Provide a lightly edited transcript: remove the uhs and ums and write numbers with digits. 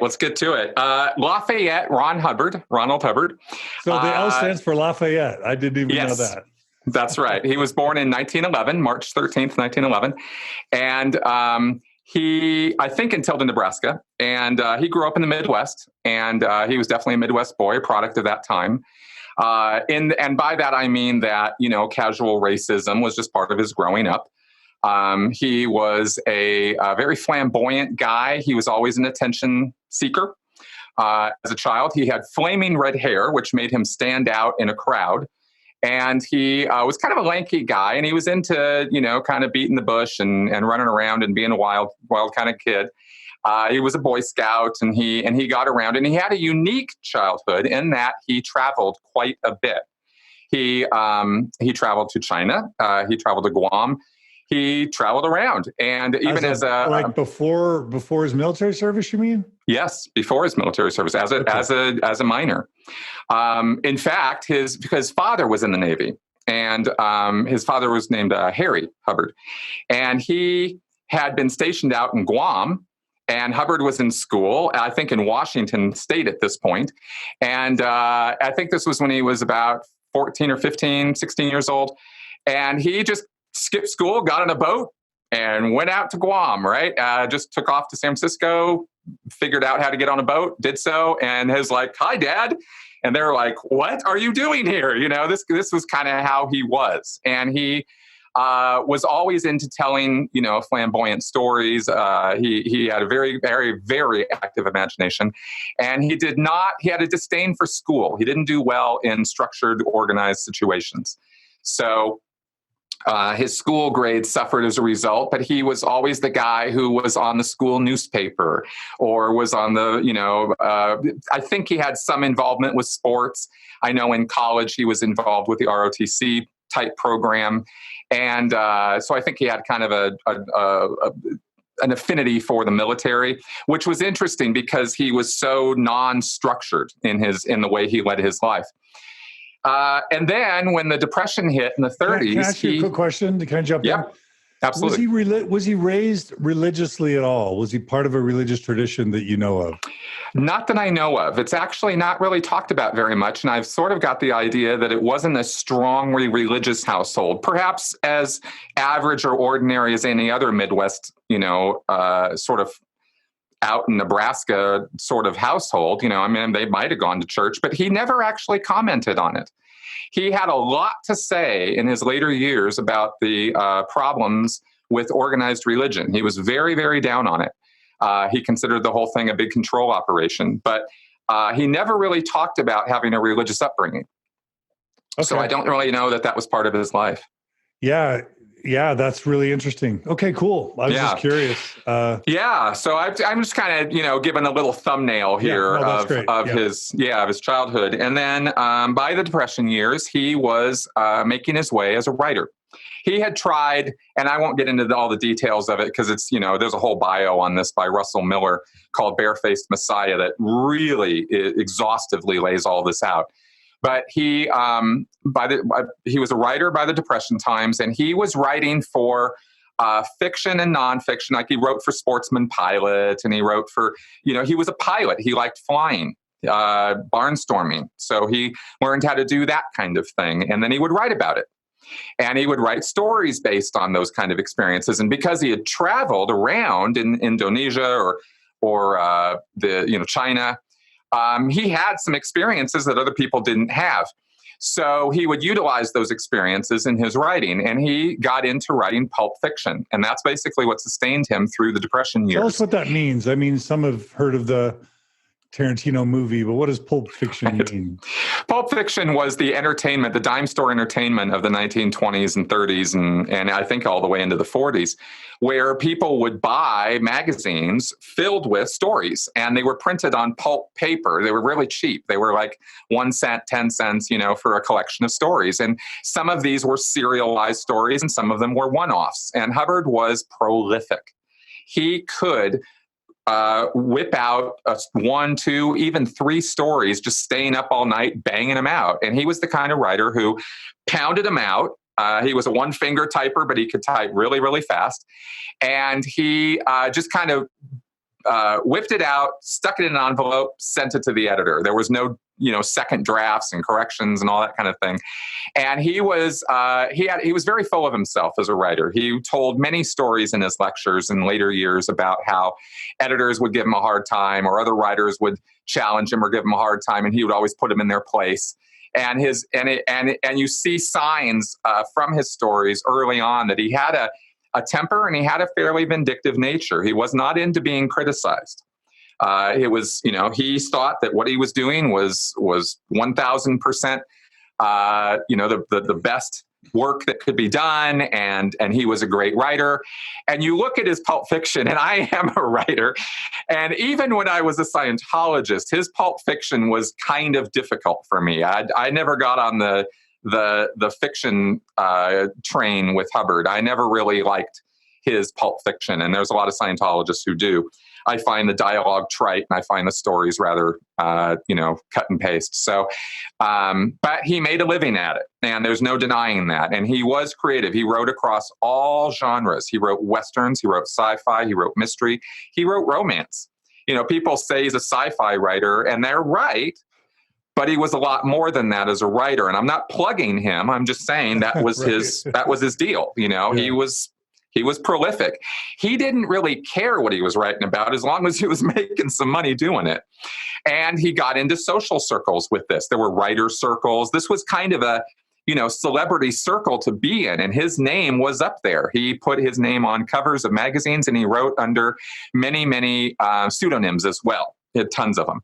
let's get to it. Lafayette, Ronald Hubbard. So the L stands for Lafayette. I didn't even know that. That's right. He was born in 1911, March 13th, 1911. And I think in Tilden, Nebraska. And he grew up in the Midwest. And he was definitely a Midwest boy, a product of that time. And by that, I mean that, casual racism was just part of his growing up. He was a very flamboyant guy. He was always an attention seeker. As a child, he had flaming red hair, which made him stand out in a crowd. And he was kind of a lanky guy, and he was into, kind of beating the bush and running around and being a wild kind of kid. He was a Boy Scout, and he got around, and he had a unique childhood in that he traveled quite a bit. He traveled to China. He traveled to Guam. He traveled around, and even before his military service, you mean? Yes, before his military service, as a minor. In fact, his father was in the Navy, and his father was named Harry Hubbard, and he had been stationed out in Guam. And Hubbard was in school, I think in Washington State at this point. And I think this was when he was about 14 or 15, 16 years old. And he just skipped school, got on a boat, and went out to Guam, right? Just took off to San Francisco, figured out how to get on a boat, did so, and was like, "Hi, Dad." And they're like, "What are you doing here?" This was kind of how he was. And he was always into telling, flamboyant stories. He had a very, very, very active imagination. And he had a disdain for school. He didn't do well in structured, organized situations. So his school grades suffered as a result, but he was always the guy who was on the school newspaper or was on the, I think he had some involvement with sports. I know in college he was involved with the ROTC type program. And so I think he had kind of an affinity for the military, which was interesting because he was so non-structured in the way he led his life. And then when the Depression hit in the 30s, can I ask you a quick question? Can I jump in? Absolutely. Was he raised religiously at all? Was he part of a religious tradition that you know of? Not that I know of. It's actually not really talked about very much. And I've sort of got the idea that it wasn't a strongly religious household, perhaps as average or ordinary as any other Midwest, sort of out in Nebraska sort of household. They might have gone to church, but he never actually commented on it. He had a lot to say in his later years about the problems with organized religion. He was very, very down on it. He considered the whole thing a big control operation, but he never really talked about having a religious upbringing. Okay. So I don't really know that was part of his life. Yeah, that's really interesting. Okay, cool. I was just curious. So I'm just kind of, giving a little thumbnail here of his childhood. And then by the Depression years, he was making his way as a writer. He had tried, and I won't get into all the details of it because it's, there's a whole bio on this by Russell Miller called Barefaced Messiah that really exhaustively lays all this out. But he was a writer by the Depression times, and he was writing for fiction and nonfiction. Like he wrote for Sportsman Pilot, and he wrote for, he was a pilot. He liked flying, barnstorming. So he learned how to do that kind of thing, and then he would write about it. And he would write stories based on those kind of experiences. And because he had traveled around in Indonesia or China, he had some experiences that other people didn't have. So he would utilize those experiences in his writing, and he got into writing Pulp Fiction. And that's basically what sustained him through the Depression years. Tell us what that means. I mean, some have heard of the Tarantino movie, but what does Pulp Fiction mean? Pulp Fiction was the entertainment, the dime store entertainment of the 1920s and 30s, and I think all the way into the 40s, where people would buy magazines filled with stories, and they were printed on pulp paper. They were really cheap. They were like 1 cent, 10 cents, for a collection of stories. And some of these were serialized stories, and some of them were one-offs. And Hubbard was prolific. He could whip out 1, 2, even 3 stories, just staying up all night, banging them out. And he was the kind of writer who pounded them out. He was a one-finger typer, but he could type really, really fast. And he just kind of whipped it out, stuck it in an envelope, sent it to the editor. There was no, second drafts and corrections and all that kind of thing. And he was very full of himself as a writer. He told many stories in his lectures in later years about how editors would give him a hard time, or other writers would challenge him or give him a hard time, and he would always put them in their place. And you see signs from his stories early on that he had a temper, and he had a fairly vindictive nature. He was not into being criticized. He thought that what he was doing was 1,000%, the best work that could be done, and he was a great writer. And you look at his Pulp Fiction, and I am a writer, and even when I was a Scientologist, his Pulp Fiction was kind of difficult for me. I never got on the fiction train with Hubbard. I never really liked his Pulp Fiction, and there's a lot of Scientologists who do. I find the dialogue trite, and I find the stories rather, cut and paste. So, but he made a living at it, and there's no denying that. And he was creative. He wrote across all genres. He wrote Westerns, he wrote sci-fi, he wrote mystery, he wrote romance. People say he's a sci-fi writer, and they're right, but he was a lot more than that as a writer. And I'm not plugging him. I'm just saying that was Right. that was his deal. Yeah. He was prolific. He didn't really care what he was writing about as long as he was making some money doing it. And he got into social circles with this. There were writer circles. This was kind of a, celebrity circle to be in. And his name was up there. He put his name on covers of magazines, and he wrote under many, many pseudonyms as well. He had tons of them.